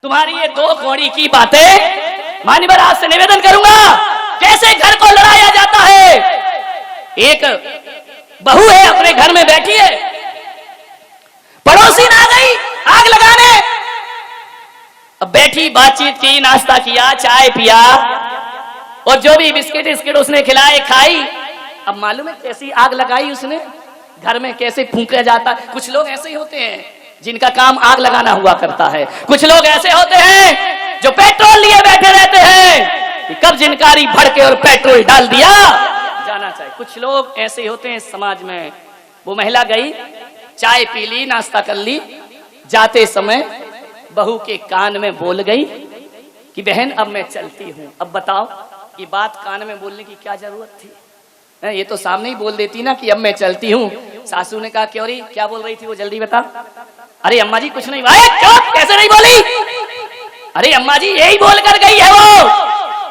तुम्हारी ये दो कौड़ी की बातें मान्यवर आज से निवेदन करूंगा कैसे घर को लड़ाया जाता है। एक बहू है अपने घर में बैठी है, पड़ोसी आ गई आग लगाने। अब बैठी बातचीत की, नाश्ता किया, चाय पिया और जो भी बिस्किट उसने खिलाए खाई। अब मालूम है कैसी आग लगाई उसने, घर में कैसे फूंका जाता। कुछ लोग ऐसे ही होते हैं जिनका काम आग लगाना हुआ करता है। कुछ लोग ऐसे होते हैं जो पेट्रोल लिए बैठे रहते हैं कि कब जिनकारी भड़के और पेट्रोल डाल दिया जाना चाहिए। कुछ लोग ऐसे होते हैं समाज में। वो महिला गई, चाय पी ली, नाश्ता कर ली, जाते समय बहू के कान में बोल गई कि बहन अब मैं चलती हूँ। अब बताओ ये बात कान में बोलने की क्या जरूरत थी? ये तो सामने ही बोल देती ना कि अब मैं चलती हूँ। सासू ने कहा क्यों रही, क्या बोल रही थी वो जल्दी बता। अरे अम्मा जी कुछ नहीं। भाई चुप, कैसे नहीं बोली? अरे अम्मा जी यही बोल कर गई है वो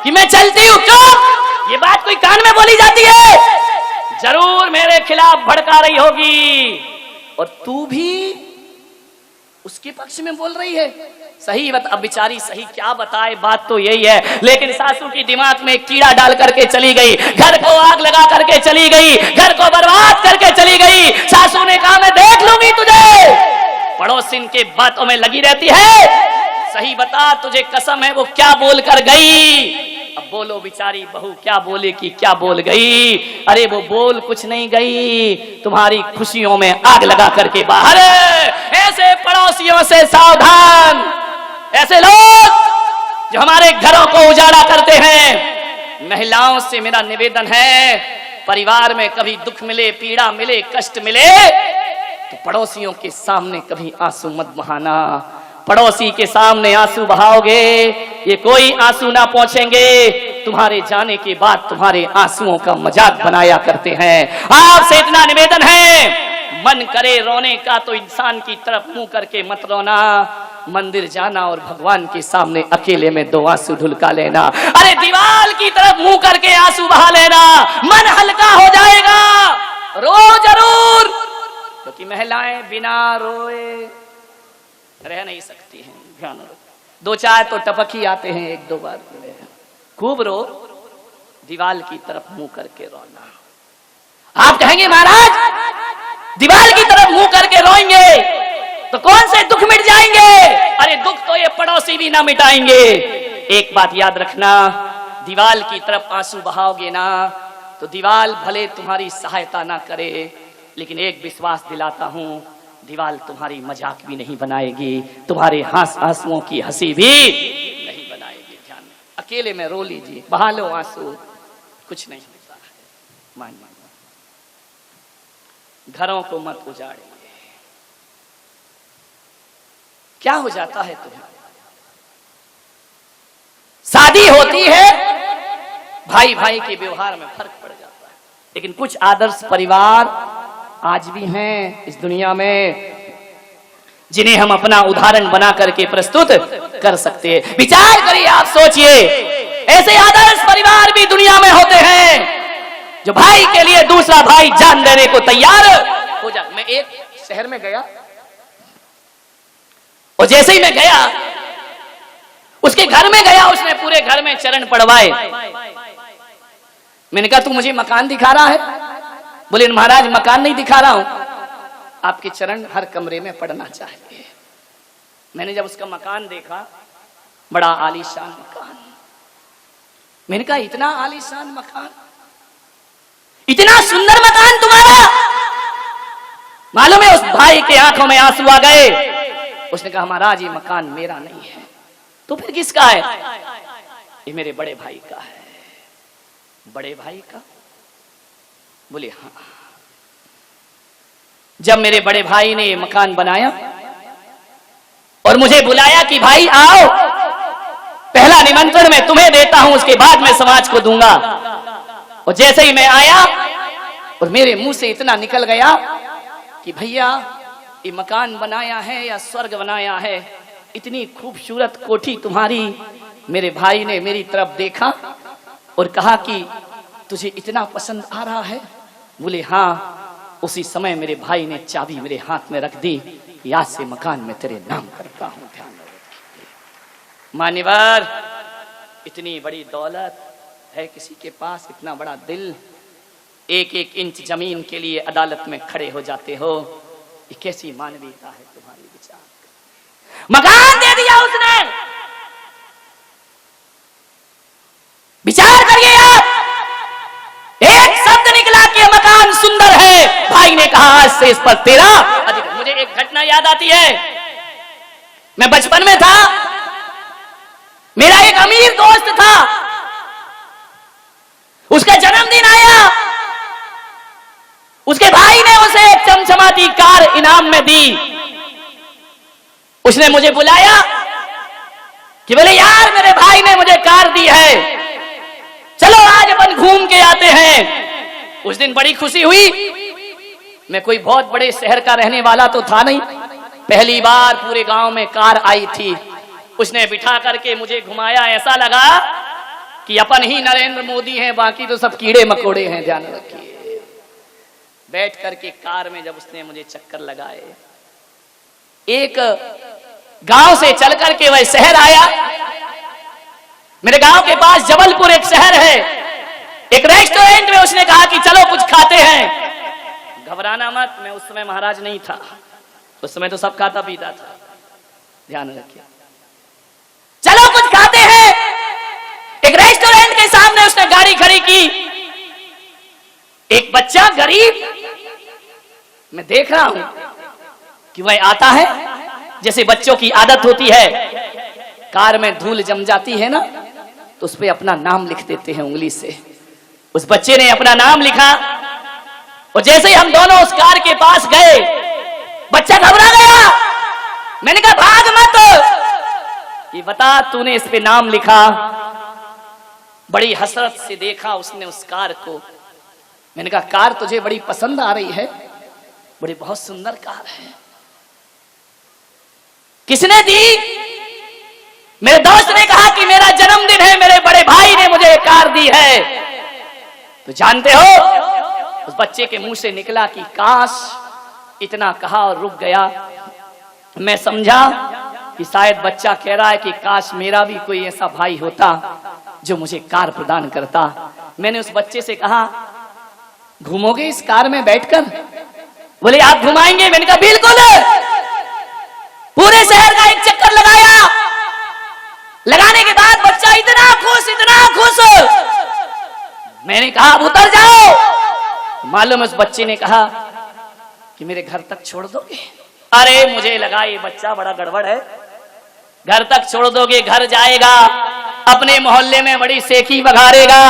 कि मैं चलती हूँ। चुप, ये बात कोई कान में बोली जाती है? जरूर मेरे खिलाफ भड़का रही होगी और तू भी उसके पक्ष में बोल रही है। सही बता, अब बेचारी सही क्या बताए, बात तो यही है। लेकिन सासू की दिमाग में कीड़ा डाल करके चली गई, घर को आग लगा करके चली गई, घर को बर्बाद करके चली गई। सासू ने कहा मैं देख लूंगी तुझे। पड़ोसिन के बातों में लगी रहती है। सही बता, तुझे कसम है वो क्या बोल कर गई? अब बोलो बेचारी बहू क्या बोले कि क्या बोल गई? अरे वो बोल कुछ नहीं गई, तुम्हारी खुशियों में आग लगा करके बाहर। ऐसे पड़ोसियों से सावधान, ऐसे लोग जो हमारे घरों को उजाड़ा करते हैं। महिलाओं से मेरा निवेदन है, परिवार में कभी दुख मिले, पीड़ा मिले, कष्ट मिले तो पड़ोसियों के सामने कभी आंसू मत बहाना। पड़ोसी के सामने आंसू बहाओगे ये कोई आंसू ना पहुंचेंगे। तुम्हारे जाने के बाद तुम्हारे आंसुओं का मजाक बनाया करते हैं। आपसे इतना निवेदन है, मन करे रोने का तो इंसान की तरफ मुंह करके मत रोना। मंदिर जाना और भगवान के सामने अकेले में दो आंसू ढुलका लेना। अरे दीवार की तरफ मुंह करके आंसू बहा लेना, मन हल्का हो जाएगा। रो जरूर, क्योंकि महिलाएं बिना रोए रह नहीं सकती हैं। ध्यान रखो, दो चार तो टपक ही आते हैं, एक दो बार खूब रो, दीवार की तरफ मुंह करके रोना। आप कहेंगे महाराज दीवार की तरफ मुंह करके रोएंगे तो कौन से दुख मिट जाएंगे? अरे दुख तो ये पड़ोसी भी ना मिटाएंगे। एक बात याद रखना, दीवार की तरफ आंसू बहाओगे ना तो दीवार भले तुम्हारी सहायता ना करे, लेकिन एक विश्वास दिलाता हूं, दीवार तुम्हारी मजाक भी नहीं बनाएगी, तुम्हारे आंसुओं की हंसी भी नहीं बनाएगी। ध्यान में, अकेले में रो लीजिए, बहा लो आंसू, कुछ नहीं होता है। मान घरों को मत उजाड़िए। क्या हो जाता है तुम्हें? शादी होती है, भाई भाई के व्यवहार में फर्क पड़ जाता है, लेकिन कुछ आदर्श परिवार आज भी हैं इस दुनिया में जिन्हें हम अपना उदाहरण बना करके प्रस्तुत कर सकते हैं। विचार करिए, आप सोचिए, ऐसे आदर्श परिवार भी दुनिया में होते हैं जो भाई के लिए दूसरा भाई जान देने को तैयार हो जाए। मैं एक शहर में गया और जैसे ही मैं गया उसके घर में गया, उसने पूरे घर में चरण पड़वाए। मैंने कहा तू मुझे मकान दिखा रहा है? बोले महाराज मकान नहीं दिखा रहा हूं, आपके चरण हर कमरे में पड़ना चाहिए। मैंने जब उसका मकान देखा, बड़ा आलीशान मकान। मैंने कहा इतना आलीशान मकान, इतना सुंदर मकान तुम्हारा? मालूम है उस भाई के आंखों में आंसू आ गए। उसने कहा महाराज ये मकान मेरा नहीं है। तो फिर किसका है? ये मेरे बड़े भाई का है। बड़े भाई का? बोले हाँ। जब मेरे बड़े भाई ने मकान बनाया और मुझे बुलाया कि भाई आओ, पहला निमंत्रण मैं तुम्हें देता हूं, उसके बाद मैं समाज को दूंगा। और जैसे ही मैं आया और मेरे मुंह से इतना निकल गया कि भैया ये मकान बनाया है या स्वर्ग बनाया है, इतनी खूबसूरत कोठी तुम्हारी। मेरे भाई ने मेरी तरफ देखा और कहा कि तुझे इतना पसंद आ रहा है? बोले हाँ। उसी समय मेरे भाई ने चाबी मेरे हाथ में रख दी, आज से मकान में तेरे नाम करता हूं। ध्यान मान्यवर, इतनी बड़ी दौलत है किसी के पास, इतना बड़ा दिल, एक एक इंच जमीन के लिए अदालत में खड़े हो जाते हो, ये कैसी मानवीयता है तुम्हारी? विचार। मकान दे दिया उसने, विचार करिए आप, एक शब्द निकला कि मकान सुंदर है, भाई ने कहा आज से इस पर तेरा अधिकार। मुझे एक घटना याद आती है, मैं बचपन में था, मेरा एक अमीर दोस्त था, उसका जन्मदिन आया, उसके भाई ने उसे एक चमचमाती कार इनाम में दी। उसने मुझे बुलाया कि बोले यार मेरे भाई ने मुझे कार दी है, चलो आज अपन घूम के आते हैं। उस दिन बड़ी खुशी हुई। मैं कोई बहुत बड़े शहर का रहने वाला तो था नहीं, पहली बार पूरे गांव में कार आई थी। उसने बिठा करके मुझे घुमाया, ऐसा लगा कि अपन ही नरेंद्र मोदी हैं, बाकी तो सब कीड़े मकोड़े हैं, ध्यान रखिए। बैठ करके कार में जब उसने मुझे चक्कर लगाए, एक गांव से चल करके वह शहर आया। मेरे गांव के पास जबलपुर एक शहर है, एक रेस्टोरेंट में उसने कहा कि चलो कुछ खाते हैं। घबराना मत, मैं उस समय महाराज नहीं था, उस समय तो सब खाता पीता था, ध्यान रखिए। चलो कुछ खाते हैं। एक रेस्टोरेंट के सामने उसने गाड़ी खड़ी की। एक बच्चा गरीब, मैं देख रहा हूं कि वह आता है, जैसे बच्चों की आदत होती है, कार में धूल जम जाती है ना, तो उस पे अपना नाम लिख देते हैं उंगली से। उस बच्चे ने अपना नाम लिखा और जैसे ही हम दोनों उस कार के पास गए, बच्चा घबरा गया। मैंने कहा भाग मत, ये बता तूने इस पे नाम लिखा। बड़ी हसरत से देखा उसने उस कार को। मैंने कहा कार तुझे बड़ी पसंद आ रही है, बड़ी बहुत सुंदर कार है, किसने दी? मेरे दोस्त ने कहा कि मेरा जन्मदिन है, मेरे बड़े भाई ने मुझे कार दी है। तो जानते हो, उस बच्चे के मुंह से निकला कि काश, इतना कहा और रुक गया। मैं समझा कि शायद बच्चा कह रहा है कि काश मेरा भी कोई ऐसा भाई होता जो मुझे कार प्रदान करता। मैंने उस बच्चे से कहा घूमोगे इस कार में बैठकर? बोले आप घुमाएंगे? मैंने कहा बिल्कुल। पूरे शहर का एक चक्कर लगाया। लगाने के बाद बच्चा इतना खुश, इतना खुश। मैंने कहा अब उतर जाओ। मालूम उस बच्चे ने कहा कि मेरे घर तक छोड़ दोगे? अरे मुझे लगा ये बच्चा बड़ा गड़बड़ है, घर तक छोड़ दोगे, घर जाएगा, अपने मोहल्ले में बड़ी सेखी बघारेगा,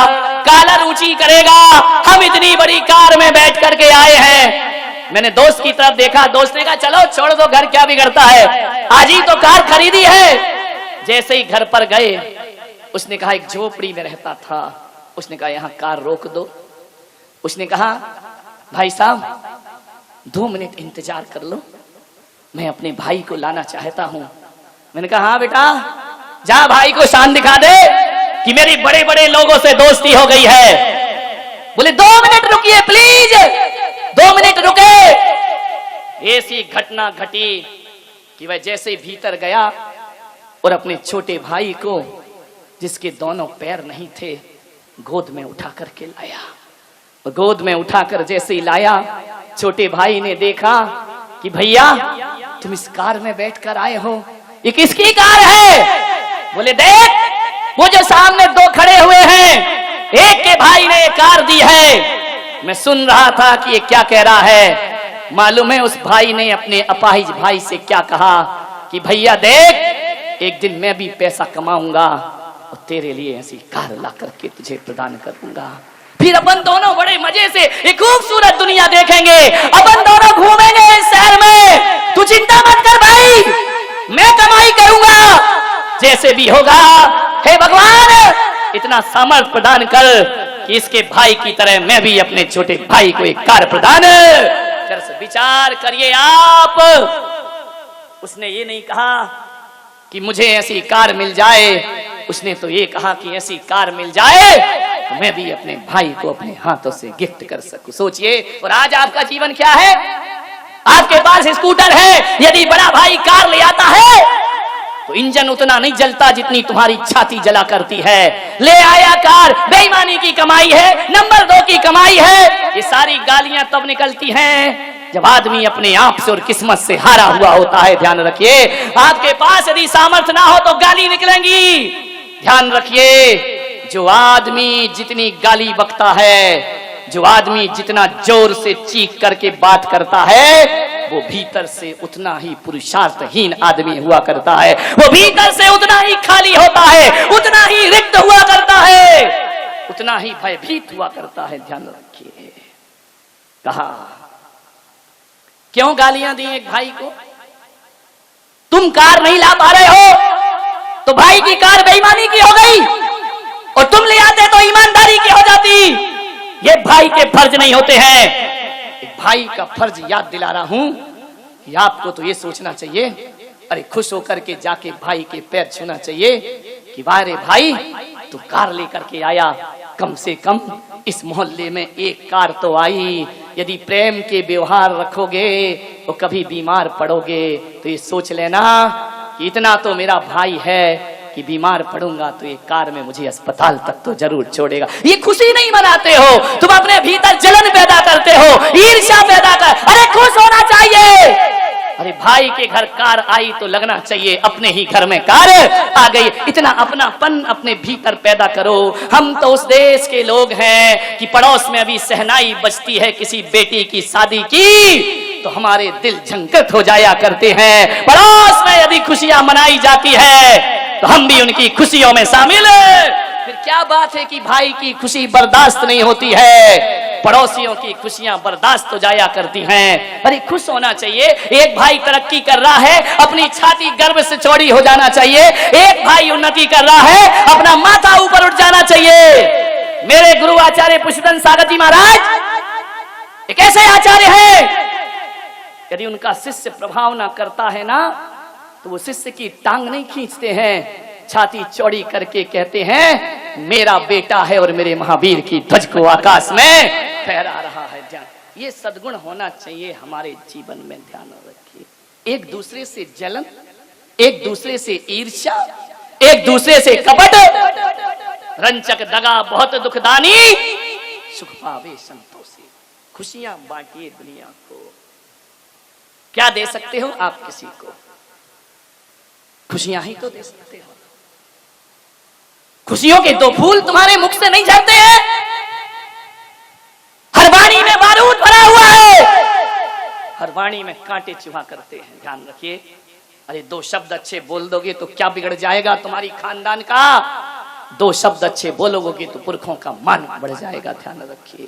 कालर ऊंची करेगा, हम इतनी बड़ी कार में बैठ करके आए हैं। मैंने दोस्त की तरफ देखा, दोस्त ने कहा चलो छोड़ दो, घर क्या बिगड़ता है, आज ही तो कार खरीदी है। जैसे ही घर पर गए, उसने कहा एक झोपड़ी में रहता था, उसने कहा यहाँ कार रोक दो। उसने कहा भाई साहब 2 मिनट इंतजार कर लो, मैं अपने भाई को लाना चाहता हूं। मैंने कहा हाँ बेटा, जा भाई को शान दिखा दे कि मेरी बड़े बड़े लोगों से दोस्ती हो गई है। बोले 2 मिनट रुकिए प्लीज, 2 मिनट रुके। ऐसी घटना घटी कि वह जैसे भीतर गया और अपने छोटे भाई को, जिसके दोनों पैर नहीं थे, गोद में उठा करके लाया। और गोद में उठाकर जैसे ही लाया, छोटे भाई ने देखा कि भैया तुम इस कार में बैठकर आए हो, ये किसकी कार है? बोले देख वो जो सामने 2 खड़े हुए हैं, एक के भाई ने कार दी है। मैं सुन रहा था कि ये क्या कह रहा है। मालूम है उस भाई ने अपने अपाहिज भाई से क्या कहा कि भैया देख, एक दिन मैं भी पैसा कमाऊंगा और तेरे लिए ऐसी कार ला करके तुझे प्रदान करूंगा, फिर अपन दोनों बड़े मजे से एक खूबसूरत दुनिया देखेंगे, अपन दोनों घूमेंगे इस शहर में। तू चिंता मत कर भाई, मैं कमाई करूंगा, जैसे भी होगा। हे भगवान इतना सामर्थ्य प्रदान कर कि इसके भाई की तरह मैं भी अपने छोटे भाई को एक कार प्रदान कर। विचार करिए आप, उसने ये नहीं कहा कि मुझे ऐसी कार मिल जाए, उसने तो ये कहा कि ऐसी कार मिल जाए तो मैं भी अपने भाई को अपने हाथों से गिफ्ट कर सकूं। सोचिए, और आज आपका जीवन क्या है? आपके पास स्कूटर है, यदि बड़ा भाई कार ले आता है तो इंजन उतना नहीं जलता जितनी तुम्हारी छाती जला करती है। ले आया कार, बेईमानी की कमाई है, नंबर 2 की कमाई है। ये सारी गालियां तब निकलती हैं जब आदमी अपने आप से और किस्मत से हारा हुआ होता है। ध्यान रखिए, आपके पास यदि सामर्थ्य ना हो तो गाली निकलेंगी। ध्यान रखिए, जो आदमी जितनी गाली बकता है, जो आदमी जितना जोर से चीख करके बात करता है, वो भीतर से उतना ही पुरुषार्थहीन आदमी हुआ करता है। वो भीतर से उतना ही खाली होता है, उतना ही रिक्त हुआ करता है, उतना ही भयभीत हुआ करता है। ध्यान रखिए, कहा क्यों गालियां दी एक भाई को? तुम कार नहीं ला पा रहे हो तो भाई की कार बेईमानी की हो गई, और तुम ले आते तो ईमानदारी की हो जाती। ये भाई के फर्ज नहीं होते हैं। एक भाई का फर्ज याद दिला रहा हूं कि आपको तो ये सोचना चाहिए, अरे खुश होकर के जाके भाई के पैर छूना चाहिए कि वाह रे भाई, तू कार लेकर के आया, कम से कम इस मोहल्ले में एक कार तो आई। यदि प्रेम के व्यवहार रखोगे तो कभी बीमार पड़ोगे तो ये सोच लेना कि इतना तो मेरा भाई है कि बीमार पड़ूंगा तो एक कार में मुझे अस्पताल तक तो जरूर छोड़ेगा। ये खुशी नहीं मनाते हो, तुम अपने भीतर जलन पैदा करते हो, ईर्ष्या पैदा कर। अरे खुश होना चाहिए। अरे भाई के घर कार आई तो लगना चाहिए अपने ही घर में कार आ गई। इतना अपनापन अपने भीतर पैदा करो। हम तो उस देश के लोग हैं कि पड़ोस में अभी सहनाई बजती है किसी बेटी की शादी की तो हमारे दिल झंकृत हो जाया करते हैं। पड़ोस में यदि खुशियां मनाई जाती है तो हम भी उनकी खुशियों में शामिल हैं। फिर क्या बात है कि भाई की खुशी बर्दाश्त नहीं होती है, पड़ोसियों की खुशियां बर्दाश्त हो जाया करती हैं। अरे खुश होना चाहिए। एक भाई तरक्की कर रहा है, अपनी छाती गर्व से चौड़ी हो जाना चाहिए। एक भाई उन्नति कर रहा है, अपना माथा ऊपर उठ जाना चाहिए। मेरे गुरु आचार्य पुष्पदन सागर जी महाराज एक ऐसे आचार्य हैं, यदि उनका शिष्य प्रभाव ना करता है ना तो वो शिष्य की टांग नहीं खींचते हैं, छाती चौड़ी करके कहते हैं मेरा बेटा है और मेरे महावीर की ध्वज को आकाश में फहरा रहा है। ध्यान, ये सद्गुण होना चाहिए हमारे जीवन में। ध्यान रखिए, एक दूसरे से जलन, एक दूसरे से ईर्ष्या, एक दूसरे से कपट, रंचक दगा बहुत दुखदानी, सुख पावे संतोषी। खुशियां बांटिए दुनिया को। क्या दे सकते हो आप किसी को? खुशियां ही तो दे सकते हो। खुशियों के 2 फूल तुम्हारे मुख से नहीं झड़ते हैं। हर वाणी में बारूद भरा हुआ है, हर वाणी में कांटे चुभा करते हैं। ध्यान रखिए, अरे 2 शब्द अच्छे बोल दोगे तो क्या बिगड़ जाएगा तुम्हारी खानदान का? 2 शब्द अच्छे बोलोगे तो पुरखों का मान बढ़ जाएगा। ध्यान रखिए,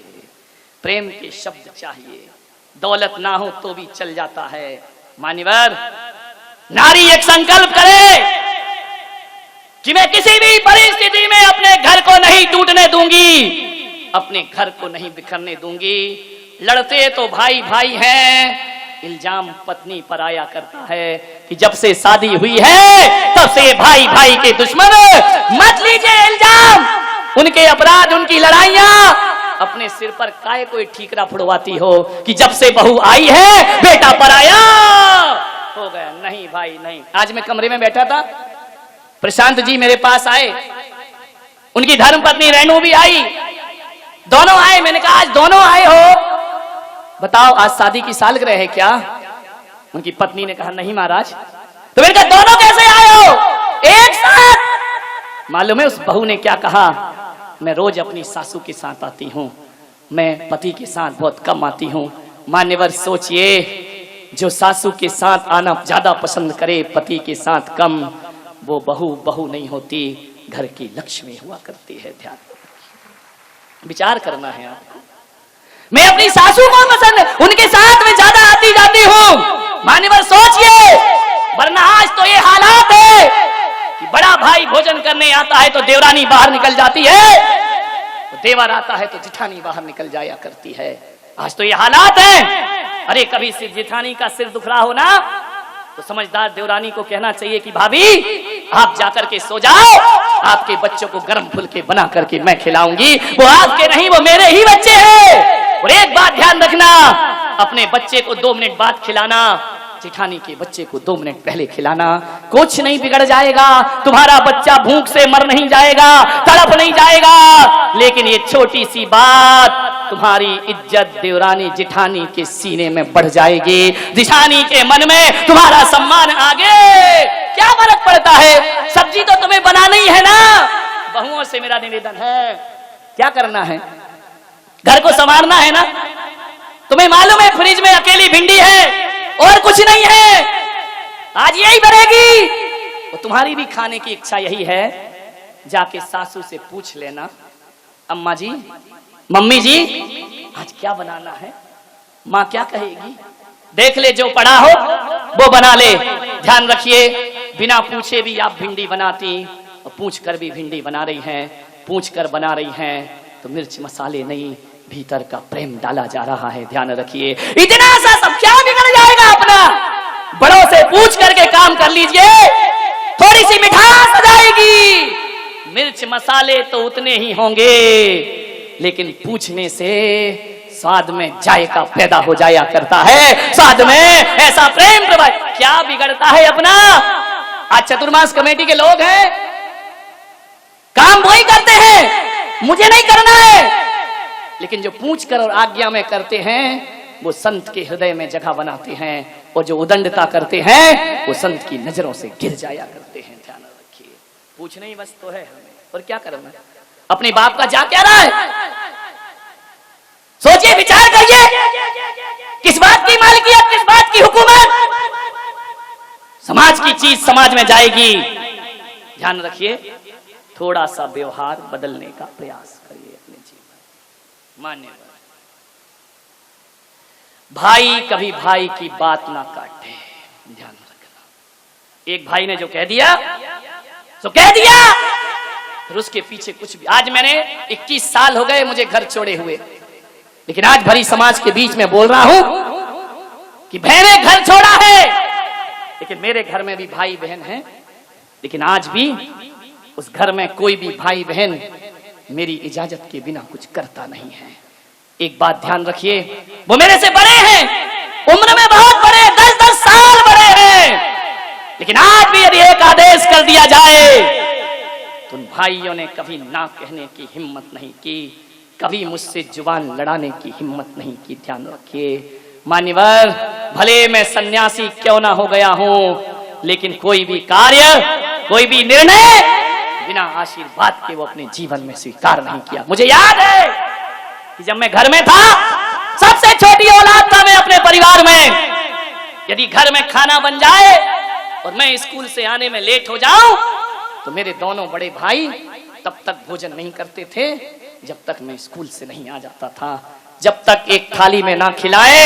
प्रेम के शब्द चाहिए। दौलत ना हो तो भी चल जाता है। मान्यवर नारी एक संकल्प करे कि मैं किसी भी परिस्थिति में अपने घर को नहीं टूटने दूंगी, अपने घर को नहीं बिखरने दूंगी। लड़ते तो भाई भाई हैं, इल्जाम पत्नी पर आया करता है कि जब से शादी हुई है तब से भाई भाई के दुश्मन। मत लीजिए इल्जाम, उनके अपराध, उनकी लड़ाइयां अपने सिर पर काहे कोई ठीकरा फुड़वाती हो कि जब से बहू आई है बेटा पराया हो गया। नहीं भाई नहीं। आज मैं कमरे में बैठा था, प्रशांत जी मेरे पास आए, उनकी धर्मपत्नी रेणु भी आई, दोनों आए। मैंने कहा आज दोनों आए हो, बताओ आज शादी की सालगिरह है क्या? उनकी पत्नी ने कहा नहीं महाराज। तो मैंने कहा दोनों कैसे आए हो एक साथ? मालूम है उस बहू ने क्या कहा? मैं रोज अपनी सासू के साथ आती हूँ, मैं पति के साथ बहुत कम आती हूँ। मान्यवर सोचिए, जो सासू के साथ आना ज्यादा पसंद करे, पति के साथ कम, वो बहू नहीं होती, घर की लक्ष्मी हुआ करती है। ध्यान विचार करना है आपको। मैं अपनी सासू को पसंद, उनके साथ में ज्यादा आती जाती हूँ। मान्यवर सोचिए, वरना आज तो ये हालात है कि बड़ा भाई भोजन करने आता है तो देवरानी बाहर निकल जाती है, तो देवर आता है तो जिठानी बाहर निकल जाया करती है। आज तो ये हालात है। अरे कभी सिर जेठानी का सिर दुख रहा हो ना तो समझदार देवरानी को कहना चाहिए कि भाभी आप जाकर के सो जाओ, आपके बच्चों को गर्म फुलके बना करके मैं खिलाऊंगी। वो आपके नहीं, वो मेरे ही बच्चे हैं। और एक बात ध्यान रखना, अपने बच्चे को 2 मिनट बाद खिलाना, जेठानी के बच्चे को 2 मिनट पहले खिलाना, कुछ नहीं बिगड़ जाएगा, तुम्हारा बच्चा भूख से मर नहीं जाएगा, तड़प नहीं जाएगा। लेकिन ये छोटी सी बात तुम्हारी इज्जत देवरानी जेठानी के सीने में बढ़ जाएगी, जेठानी के मन में तुम्हारा सम्मान आगे। क्या फर्क पड़ता है, सब्जी तो तुम्हें बनाना ही है ना। बहुओं से मेरा निवेदन है, क्या करना है, घर को संवारना है ना। तुम्हें मालूम है फ्रिज में अकेली भिंडी है और कुछ नहीं है, आज यही बनेगी। तो तुम्हारी भी खाने की इच्छा यही है, जाके सासू से पूछ लेना, अम्मा जी, मम्मी जी, आज क्या बनाना है। माँ क्या कहेगी, देख ले, जो पड़ा हो वो बना ले। ध्यान रखिए, बिना पूछे भी आप भिंडी बनाती, और पूछ कर भी भिंडी बना रही हैं, पूछ कर बना रही हैं, तो मिर्च मसाले नहीं, भीतर का प्रेम डाला जा रहा है। ध्यान रखिए, इतना सा सब क्या बिगड़ जाएगा अपना। बड़ों से पूछ करके काम कर लीजिए, थोड़ी सी मिठास आ जाएगी। मिर्च मसाले तो उतने ही होंगे, लेकिन पूछने से स्वाद में जायका पैदा हो जाया करता है, स्वाद में ऐसा प्रेम प्रभाव। क्या बिगड़ता है अपना। आज चतुर्मास कमेटी के लोग हैं, काम वही करते हैं, मुझे नहीं करना है, लेकिन जो पूछ कर और आज्ञा में करते हैं वो संत के हृदय में जगह बनाते हैं, और जो उदंडता करते हैं वो संत की नजरों से गिर जाया करते हैं। ध्यान रखिए, पूछना ही बस तो है हमें, और क्या करना। अपने बाप का जा क्या रहा है, सोचिए, विचार करिए, किस बात की मालिकियत, किस बात की हुकूमत। समाज की चीज समाज में जाएगी। ध्यान रखिए, थोड़ा सा व्यवहार बदलने का प्रयास करिए अपने जीवन। मान्यवर, भाई कभी भाई की बात ना काटे, ध्यान रखना। एक भाई ने जो कह दिया तो कह दिया, फिर उसके पीछे कुछ भी। आज मैंने 21 साल हो गए मुझे घर छोड़े हुए, लेकिन आज भरी समाज के बीच में बोल रहा हूं कि मैंने घर छोड़ा है, लेकिन मेरे घर में भी भाई बहन हैं, लेकिन आज भी उस घर में कोई भी भाई बहन मेरी इजाजत के बिना कुछ करता नहीं है। एक बात ध्यान रखिए, वो मेरे से बड़े हैं, उम्र में बहुत बड़े, 10-10 साल बड़े हैं, लेकिन आज भी यदि एक आदेश कर दिया जाए तो उन भाइयों ने कभी ना कहने की हिम्मत नहीं की, कभी मुझसे जुबान लड़ाने की हिम्मत नहीं की। ध्यान रखिए मान्यवर, भले मैं सन्यासी क्यों ना हो गया हूं, लेकिन कोई भी कार्य, कोई भी निर्णय बिना आशीर्वाद के वो अपने जीवन में स्वीकार नहीं किया। मुझे याद है कि जब मैं घर में था, सबसे छोटी औलाद था मैं अपने परिवार में, यदि घर में खाना बन जाए और मैं स्कूल से आने में लेट हो जाऊं तो मेरे दोनों बड़े भाई तब तक भोजन नहीं करते थे जब तक मैं स्कूल से नहीं आ जाता था। जब तक एक थाली में ना खिलाए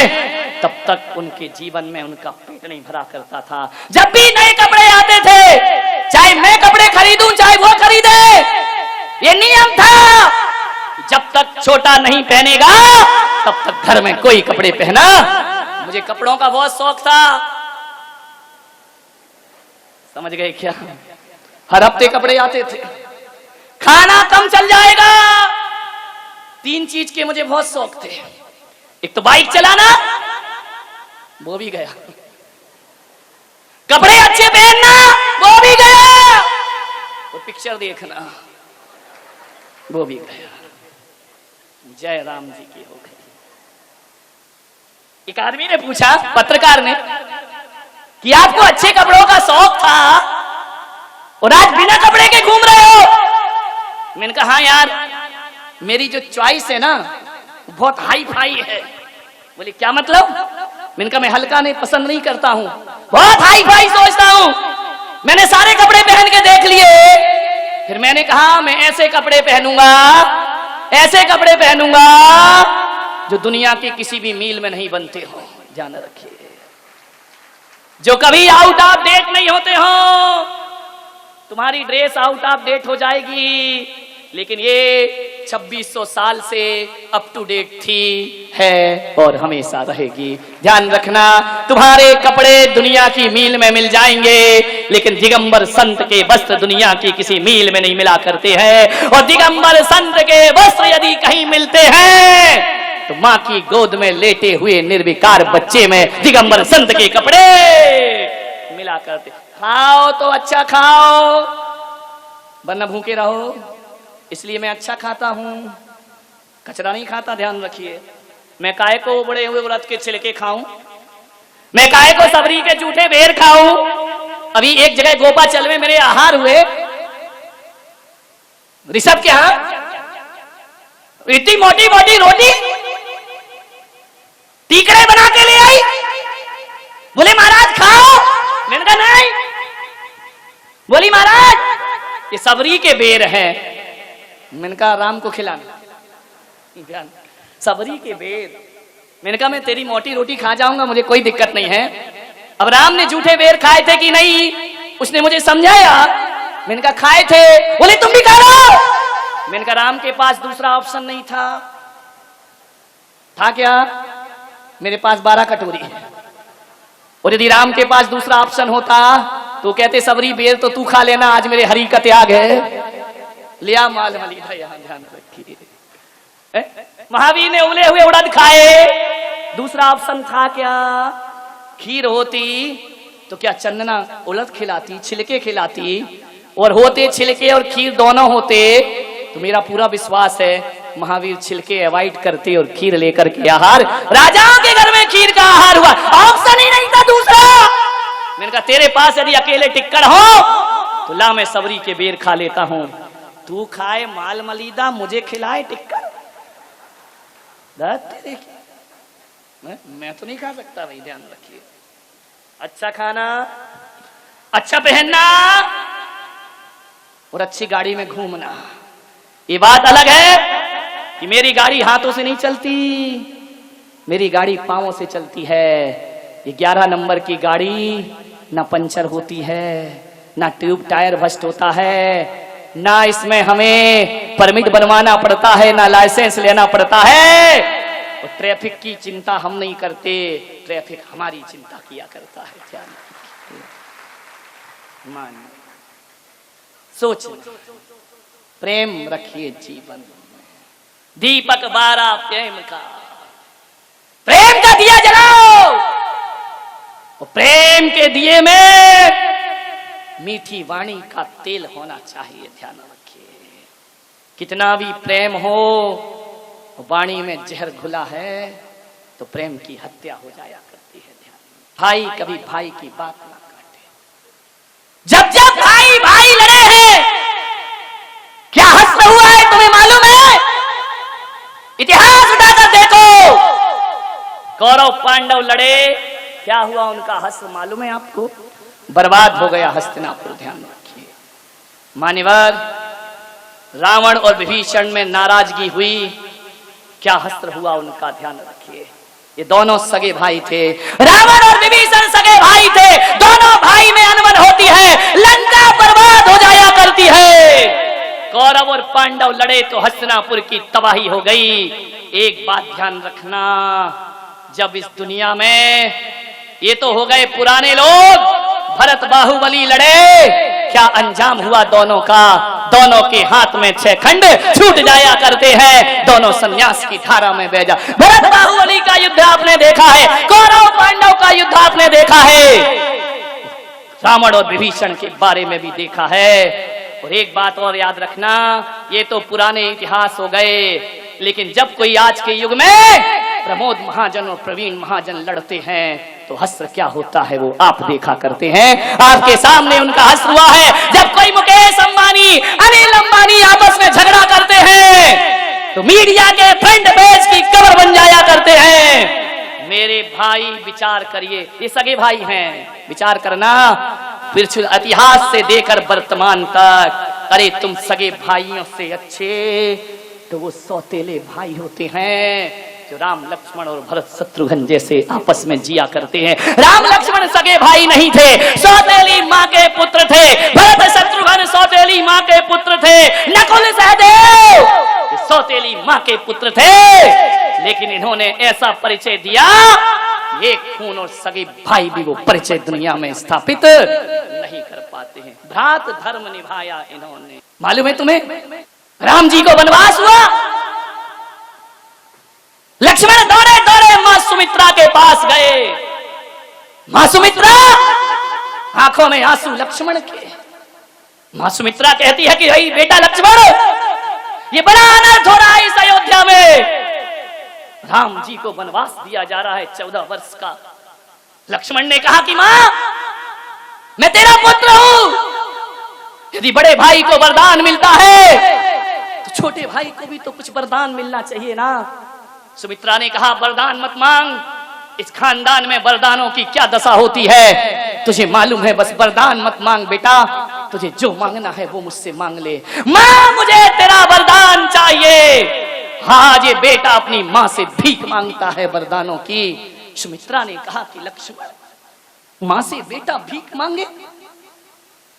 तब तक उनके जीवन में उनका पेट नहीं भरा करता था। जब भी नए कपड़े आते थे, चाहे मैं कपड़े खरीदूं चाहे वो खरीदे, ये नियम था, जब तक छोटा नहीं पहनेगा तब तक घर में कोई कपड़े पहना। मुझे कपड़ों का बहुत शौक था, समझ गए क्या। हर हफ्ते कपड़े आते थे, खाना कम चल जाएगा। 3 चीज के मुझे बहुत शौक थे, एक तो बाइक चलाना, वो भी गया, कपड़े अच्छे पहनना, वो भी गया, और पिक्चर देखना, वो भी गया। जय राम जी की हो गई। एक आदमी ने पूछा, पत्रकार ने, कि आपको अच्छे कपड़ों का शौक था और आज बिना कपड़े के घूम रहे हो। मैंने कहा, हाँ यार, मेरी जो चॉइस है ना बहुत हाई फाई है। बोले क्या मतलब। मैंने कहा, मैं हल्का नहीं पसंद नहीं करता हूं, बहुत हाई फाई सोचता हूं। मैंने सारे कपड़े पहन के देख लिए, फिर मैंने कहा मैं ऐसे कपड़े पहनूंगा, ऐसे कपड़े पहनूंगा जो दुनिया के किसी भी मील में नहीं बनते हो। ध्यान रखिए, जो कभी आउट ऑफ डेट नहीं होते हो। तुम्हारी ड्रेस आउट ऑफ डेट हो जाएगी, लेकिन ये 2600 साल से अप टू डेट थी, है और हमेशा रहेगी। ध्यान रखना, तुम्हारे कपड़े दुनिया की मील में मिल जाएंगे, लेकिन दिगंबर संत के वस्त्र दुनिया की किसी मील में नहीं मिला करते हैं। और दिगंबर संत के वस्त्र यदि कहीं मिलते हैं तो माँ की गोद में लेटे हुए निर्विकार बच्चे में दिगंबर संत के कपड़े मिला करते। खाओ तो अच्छा खाओ, वरना भूखे रहो। इसलिए मैं अच्छा खाता हूं, कचरा नहीं खाता, ध्यान रखिए। मैं काहे को बड़े हुए व्रत के छिलके खाऊं, मैं काहे को सबरी के जूठे बेर खाऊं। अभी एक जगह गोपाचल में मेरे आहार हुए, ऋषभ के यहां इतनी मोटी मोटी रोटी टीकरे बना के ले आई, बोले महाराज खाओ। मैंने कहा नहीं। बोली महाराज ये सबरी के बेर हैं। मैंने कहा राम को खिलाना, सबरी के बेर। मैंने कहा मैं तेरी मोटी रोटी खा जाऊंगा, मुझे कोई दिक्कत नहीं है। अब राम ने जूठे बेर खाए थे कि नहीं, उसने मुझे समझाया। मैंने कहा खाए थे। बोले तुम भी खा लो। मैंने कहा राम के पास दूसरा ऑप्शन नहीं था। था क्या? मेरे पास 12 कटोरी है, और यदि राम के पास दूसरा ऑप्शन होता तो कहते सबरी बेर तो तू खा लेना, आज मेरे हरि का त्याग है। लिया माल मलीदा, यहां ध्यान रखिए। महावीर ने उबले हुए उड़द खाए। दूसरा ऑप्शन था क्या? खीर होती तो क्या चंदना उड़द खिलाती, छिलके खिलाती, और होते छिलके और खीर दोनों होते तो मेरा पूरा विश्वास है महावीर छिलके अवॉइड करते और खीर लेकर के आहार। राजाओं के घर में खीर का आहार हुआ, ऑप्शन ही नहीं था दूसरा। मैंने कहा तेरे पास यदि अकेले टिक्कड़ हो तो ला मैं सबरी के बेर खा लेता हूं, तू खाए माल मलीदा, मुझे खिलाए टिक्कड़। तेरे मैं तो नहीं खा सकता भाई, ध्यान रखिए। अच्छा खाना, अच्छा पहनना और अच्छी गाड़ी में घूमना, ये बात अलग है कि मेरी गाड़ी हाथों से नहीं चलती, मेरी गाड़ी पांवों से चलती है। ये 11 नंबर की गाड़ी ना पंचर होती है, ना ट्यूब टायर बस्ट होता है, ना इसमें हमें परमिट बनवाना पड़ता है, ना लाइसेंस लेना पड़ता है। और ट्रैफिक की चिंता हम नहीं करते, ट्रैफिक हमारी चिंता किया करता है। मान सोच, प्रेम रखिए जीवन में, दीपक 12 प्रेम का, प्रेम का दिया जलाओ, और प्रेम के दिए में मीठी वाणी का तेल होना चाहिए। ध्यान रखिए, कितना भी प्रेम हो, वाणी में जहर घुला है तो प्रेम की हत्या हो जाया करती है। ध्यान, भाई कभी भाई की बात ना काटे। जब जब भाई भाई लड़े हैं, क्या हश्र हुआ है तुम्हें मालूम है? इतिहास उठाकर देखो, कौरव पांडव लड़े, क्या हुआ उनका हश्र मालूम है आपको? बर्बाद हो गया हस्तिनापुर। ध्यान रखिए, मान्यवर, रावण और विभीषण में नाराजगी हुई, क्या हश्र हुआ उनका, ध्यान रखिए। ये दोनों सगे भाई थे, रावण और विभीषण सगे भाई थे, दोनों भाई में अनबन होती है, लंका बर्बाद हो जाया करती है। कौरव और पांडव लड़े तो हस्तिनापुर की तबाही हो गई। एक बात ध्यान रखना, जब इस दुनिया में ये तो हो गए पुराने लोग, भरत बाहुबली लड़े, क्या अंजाम हुआ दोनों का? दोनों के हाथ में 6 खंड छूट जाया करते हैं, दोनों संन्यास की धारा में बह जा। भरत बाहुबली का युद्ध आपने देखा है, कौरव पांडव का युद्ध आपने देखा है, रावण और विभीषण के बारे में भी देखा है। और एक बात और याद रखना, ये तो पुराने इतिहास हो गए, लेकिन जब कोई आज के युग में प्रमोद महाजन और प्रवीण महाजन लड़ते हैं तो हश्र क्या होता है वो आप देखा करते हैं। आपके सामने उनका हश्र हुआ है जब कोई मुकेश अंबानी, अनिल अंबानी आपस में झगड़ा करते हैं तो मीडिया के फ्रंट पेज की कवर बन जाया करते हैं। मेरे भाई विचार करिए, ये सगे भाई हैं, विचार करना, फिर इतिहास से देकर वर्तमान तक। अरे तुम सगे भाइयों से अच्छे तो वो सौतेले भाई होते हैं जो राम लक्ष्मण और भरत शत्रुघ्न जैसे आपस में जिया करते हैं। राम लक्ष्मण सगे भाई नहीं थे, सौतेली माँ के पुत्र थे। भरत शत्रुघ्न सौतेली माँ के पुत्र थे। नकुल सहदेव सौतेली माँ के पुत्र थे, लेकिन इन्होंने ऐसा परिचय दिया, एक खून और सगे भाई भी वो परिचय दुनिया में स्थापित नहीं कर पाते हैं। भ्रात धर्म निभाया इन्होंने। मालूम है तुम्हें, राम जी को वनवास हुआ, लक्ष्मण दौड़े दौड़े मां सुमित्रा के पास गए। मां सुमित्रा, आंखों में आंसू लक्ष्मण के। मां सुमित्रा कहती है कि भाई बेटा लक्ष्मण, ये बड़ा अनर्थ हो रहा है इस अयोध्या में। राम जी को वनवास दिया जा रहा है 14 वर्ष का। लक्ष्मण ने कहा कि मां, मैं तेरा पुत्र हूं, यदि बड़े भाई को वरदान मिलता है तो छोटे भाई को भी तो कुछ वरदान मिलना चाहिए ना। सुमित्रा ने कहा वरदान मत मांग, इस खानदान में वरदानों की क्या दशा होती है तुझे मालूम है, बस वरदान मत मांग बेटा, तुझे जो मांगना है वो मुझसे मांग ले। मां, मुझे तेरा वरदान चाहिए। आज ये बेटा अपनी मां से भीख मांगता है वरदानों की। सुमित्रा ने कहा कि लक्ष्मण, मां से बेटा भीख मांगे,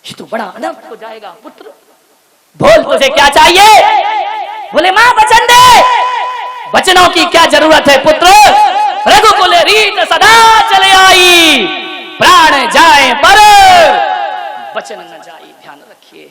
ये तो बड़ा अनर्थ हो जाएगा पुत्र। बोल तुझे क्या चाहिए? बोले मां वचन दे। वचनों की क्या जरूरत है पुत्र, रघुकुल रीत सदा चले आई, प्राण जाए पर वचन न जाए। ध्यान रखिए।